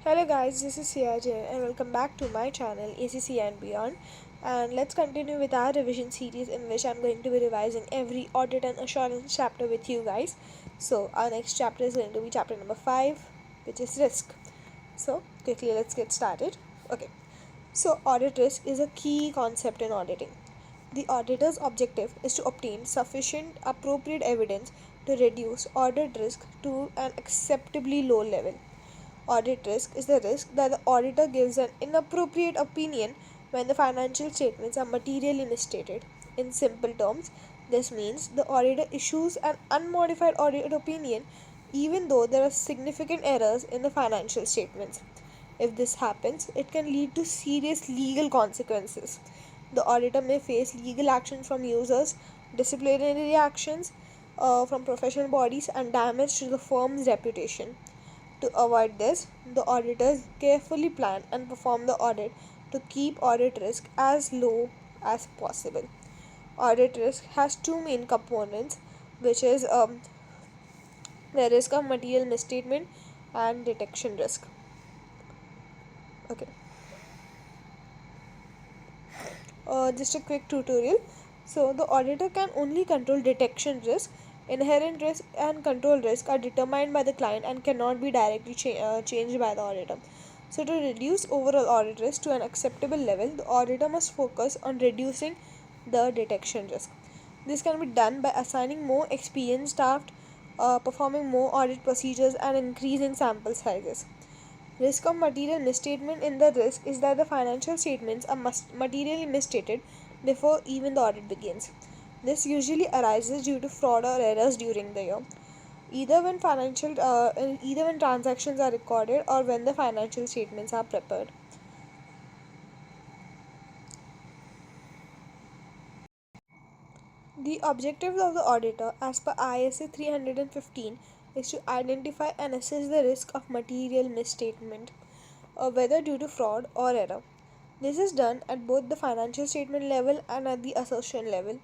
Hello guys, this is Siajan and welcome back to my channel ACCA and Beyond. And let's continue with our revision series in which I'm going to be revising every audit and assurance chapter with you guys. So our next chapter is going to be chapter number 5, which is risk. So quickly let's get started. Okay. So audit risk is a key concept in auditing. The auditor's objective is to obtain sufficient appropriate evidence to reduce audit risk to an acceptably low level. Audit risk is the risk that the auditor gives an inappropriate opinion when the financial statements are materially misstated. In simple terms, this means the auditor issues an unmodified audit opinion even though there are significant errors in the financial statements. If this happens, it can lead to serious legal consequences. The auditor may face legal action from users, disciplinary actions from professional bodies, and damage to the firm's reputation. To avoid this, the auditors carefully plan and perform the audit to keep audit risk as low as possible. Audit risk has two main components, which is the risk of material misstatement and detection risk. Okay, just a quick tutorial. So, the auditor can only control detection risk. Inherent risk and control risk are determined by the client and cannot be directly changed by the auditor. So, to reduce overall audit risk to an acceptable level, the auditor must focus on reducing the detection risk. This can be done by assigning more experienced staff, performing more audit procedures, and increasing sample sizes. Risk of material misstatement in the risk is that the financial statements are materially misstated before even the audit begins. This usually arises due to fraud or errors during the year, either when transactions are recorded or when the financial statements are prepared. The objective of the auditor, as per ISA 315, is to identify and assess the risk of material misstatement, whether due to fraud or error. This is done at both the financial statement level and at the assertion level,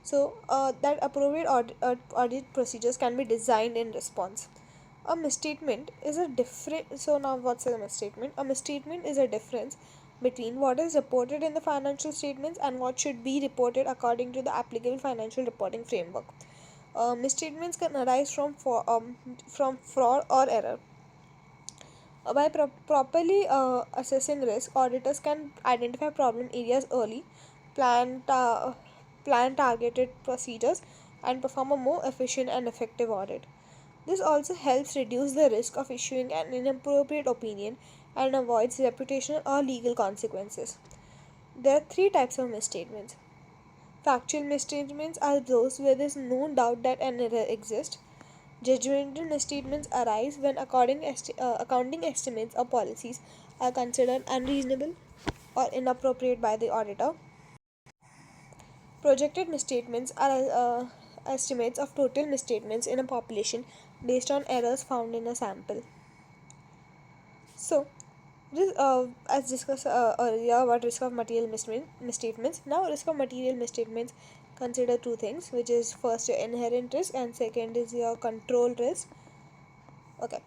so that appropriate audit procedures can be designed in response. A misstatement is a different. So now, what's a misstatement? A misstatement is a difference between what is reported in the financial statements and what should be reported according to the applicable financial reporting framework. Misstatements can arise from fraud or error. By properly assessing risk, auditors can identify problem areas early, plan, ta- plan targeted procedures, and perform a more efficient and effective audit. This also helps reduce the risk of issuing an inappropriate opinion and avoids reputational or legal consequences. There are three types of misstatements. Factual misstatements are those where there is no doubt that an error exists. Judgmental misstatements arise when accounting estimates or policies are considered unreasonable or inappropriate by the auditor. Projected misstatements are estimates of total misstatements in a population based on errors found in a sample. So, as discussed earlier about risk of material misstatements, now risk of material misstatements consider two things, which is first your inherent risk and second is your control risk. Okay,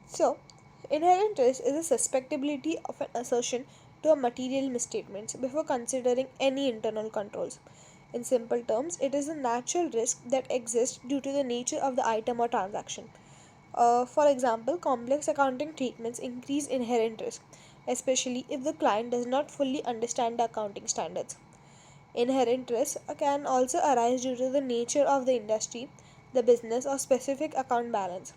so inherent risk is a susceptibility of an assertion to a material misstatement before considering any internal controls. In simple terms, it is a natural risk that exists due to the nature of the item or transaction. For example, complex accounting treatments increase inherent risk, especially if the client does not fully understand the accounting standards. Inherent risk can also arise due to the nature of the industry, the business, or specific account balance.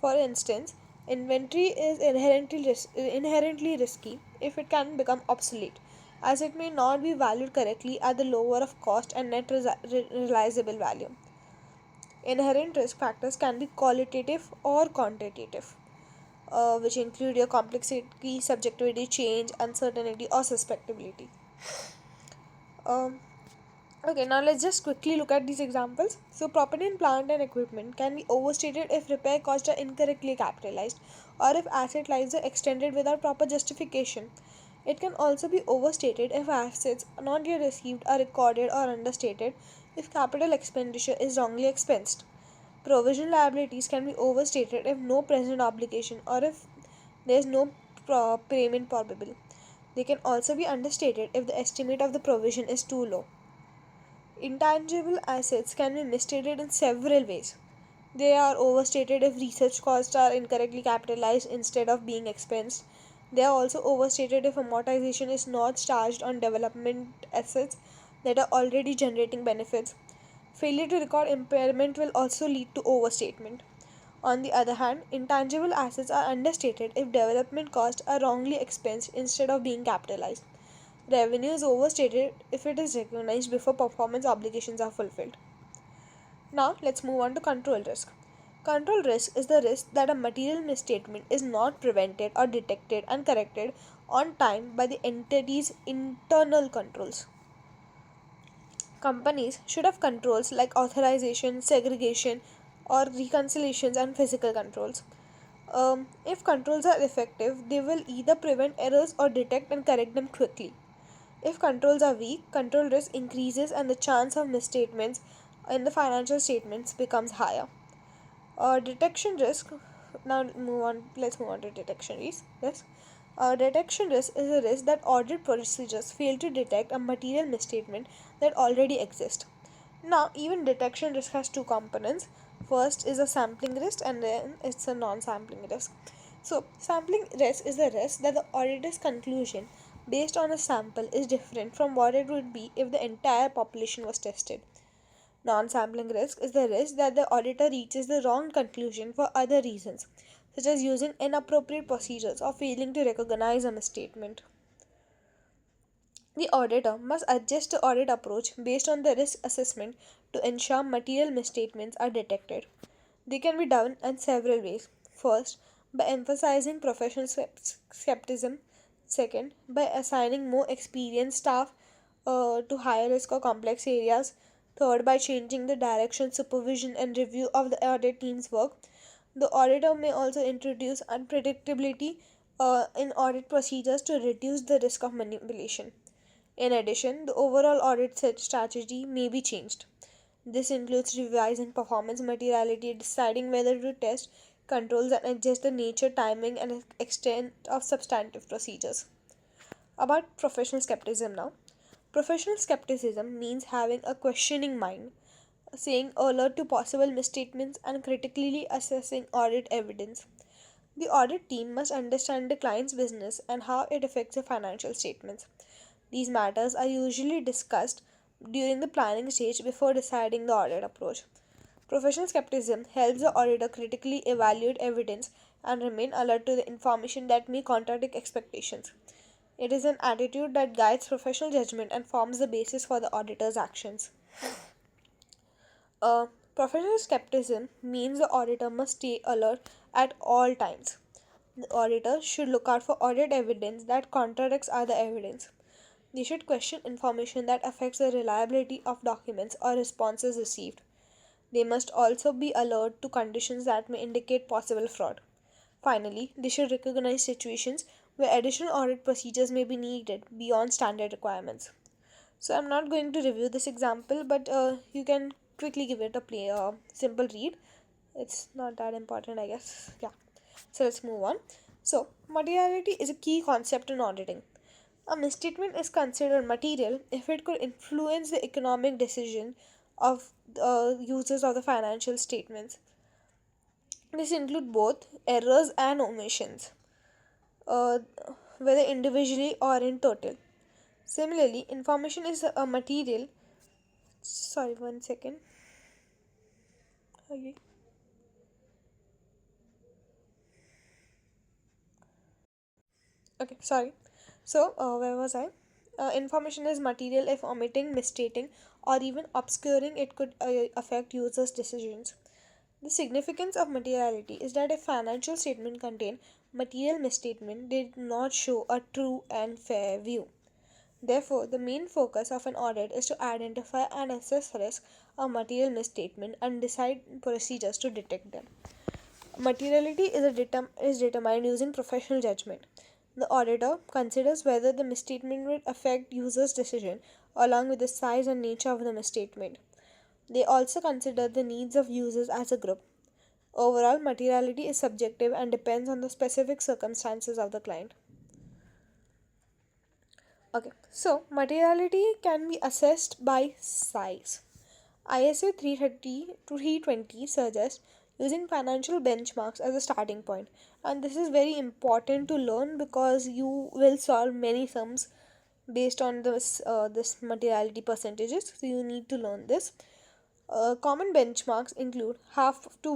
For instance, inventory is inherently risky if it can become obsolete, as it may not be valued correctly at the lower of cost and net realizable value. Inherent risk factors can be qualitative or quantitative, which include your complexity, subjectivity, change, uncertainty, or suspectability. Um, okay, now let's just quickly look at these examples. So, property and plant and equipment can be overstated if repair costs are incorrectly capitalized or if asset lives are extended without proper justification. It can also be overstated if assets not yet received are recorded or understated if capital expenditure is wrongly expensed. Provision liabilities can be overstated if no present obligation or if There is no payment probable. They can also be understated if the estimate of the provision is too low. Intangible assets can be misstated in several ways. They are overstated if research costs are incorrectly capitalized instead of being expensed. They are also overstated if amortization is not charged on development assets that are already generating benefits. Failure to record impairment will also lead to overstatement. On the other hand, intangible assets are understated if development costs are wrongly expensed instead of being capitalized. Revenue is overstated if it is recognized before performance obligations are fulfilled. Now, let's move on to control risk. Control risk is the risk that a material misstatement is not prevented or detected and corrected on time by the entity's internal controls. Companies should have controls like authorization, segregation, or reconciliations and physical controls. If controls are effective, they will either prevent errors or detect and correct them quickly. If controls are weak, control risk increases and the chance of misstatements in the financial statements becomes higher. Detection risk. Now move on. Let's move on to detection risk. Yes. Detection risk is a risk that audit procedures fail to detect a material misstatement that already exists. Now, even detection risk has two components. First is a sampling risk, and then it's a non-sampling risk. So, sampling risk is the risk that the auditor's conclusion based on a sample is different from what it would be if the entire population was tested. Non sampling risk is the risk that the auditor reaches the wrong conclusion for other reasons, such as using inappropriate procedures or failing to recognize a misstatement. The auditor must adjust the audit approach based on the risk assessment to ensure material misstatements are detected. They can be done in several ways. First, by emphasizing professional skepticism. Second, by assigning more experienced staff to higher risk or complex areas. Third, by changing the direction, supervision, and review of the audit team's work. The auditor may also introduce unpredictability in audit procedures to reduce the risk of manipulation. In addition, the overall audit strategy may be changed. This includes revising performance materiality, deciding whether to test controls, and adjust the nature, timing, and extent of substantive procedures. About professional skepticism now. Professional skepticism means having a questioning mind, saying alert to possible misstatements, and critically assessing audit evidence. The audit team must understand the client's business and how it affects the financial statements. These matters are usually discussed during the planning stage before deciding the audit approach. Professional skepticism helps the auditor critically evaluate evidence and remain alert to the information that may contradict expectations. It is an attitude that guides professional judgment and forms the basis for the auditor's actions. Professional skepticism means the auditor must stay alert at all times. The auditor should look out for audit evidence that contradicts other evidence. They should question information that affects the reliability of documents or responses received. They must also be alert to conditions that may indicate possible fraud. Finally, they should recognize situations where additional audit procedures may be needed beyond standard requirements. So, I'm not going to review this example, but you can quickly give it a play, simple read. It's not that important, I guess. Yeah. So, let's move on. So, materiality is a key concept in auditing. A misstatement is considered material if it could influence the economic decision of users of the financial statements. This include both errors and omissions, uh, whether individually or in total. Similarly, information is a material. Sorry, one second. Okay. Okay, sorry. So, where was I? Information is material if omitting, misstating, or even obscuring it could affect users' decisions. The significance of materiality is that a financial statement contain material misstatement did not show a true and fair view. Therefore, the main focus of an audit is to identify and assess risk of material misstatement and decide procedures to detect them. Materiality is determined using professional judgment. The auditor considers whether the misstatement will affect users' decision along with the size and nature of the misstatement. They also consider the needs of users as a group. Overall, materiality is subjective and depends on the specific circumstances of the client. Okay, so materiality can be assessed by size. ISO 330 to 320 suggests using financial benchmarks as a starting point, and this is very important to learn because you will solve many sums based on this materiality percentages. So you need to learn this. Common benchmarks include half to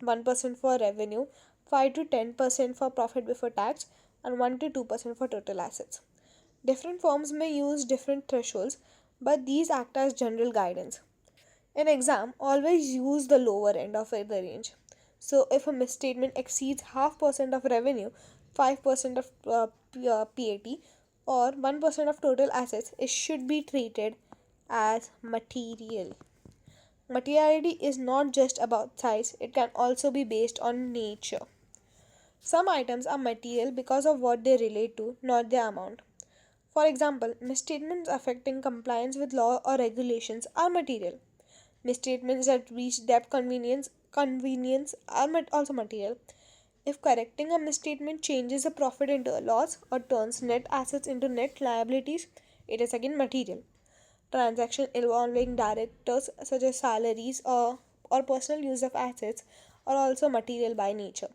1% for revenue, 5 to 10% for profit before tax, and 1 to 2% for total assets. Different firms may use different thresholds, but these act as general guidance. In exam, always use the lower end of the range. So if a misstatement exceeds half percent of revenue, 5% of PAT, or 1% of total assets, it should be treated as material. Materiality is not just about size, it can also be based on nature. Some items are material because of what they relate to, not their amount. For example, misstatements affecting compliance with law or regulations are material. Misstatements that reach debt convenience are also material. If correcting a misstatement changes a profit into a loss or turns net assets into net liabilities, it is again material. Transactions involving directors such as salaries or personal use of assets are also material by nature.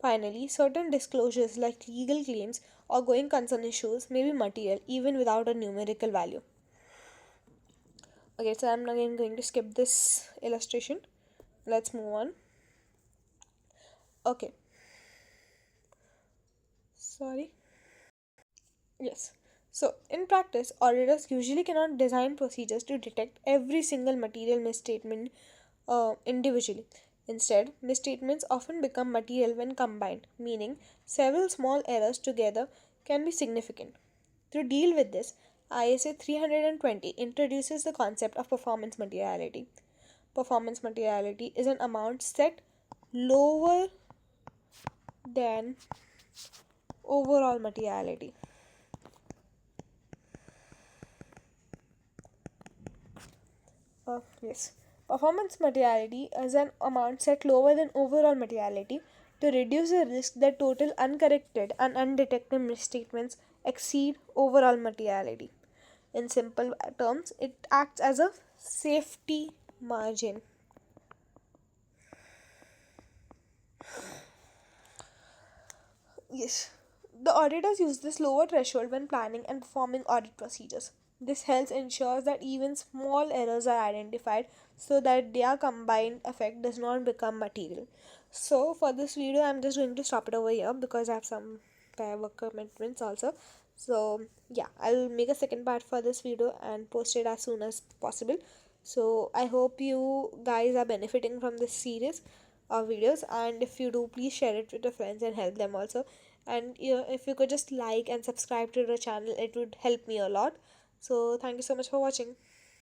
Finally, certain disclosures like legal claims or going concern issues may be material even without a numerical value. Okay, so I'm again going to skip this illustration. Let's move on. Okay, sorry. Yes. So, in practice, auditors usually cannot design procedures to detect every single material misstatement individually. Instead, misstatements often become material when combined, meaning several small errors together can be significant. To deal with this, ISA 320 introduces the concept of performance materiality. Performance materiality is an amount set lower than overall materiality. Yes. Performance materiality is an amount set lower than overall materiality to reduce the risk that total uncorrected and undetected misstatements exceed overall materiality. In simple terms, it acts as a safety margin. Yes. The auditors use this lower threshold when planning and performing audit procedures. This helps ensure that even small errors are identified so that their combined effect does not become material. So, for this video, I'm just going to stop it over here because I have some work commitments also. So, yeah, I'll make a second part for this video and post it as soon as possible. So, I hope you guys are benefiting from this series of videos, and if you do, please share it with your friends and help them also. And if you could just like and subscribe to the channel, it would help me a lot. So thank you so much for watching.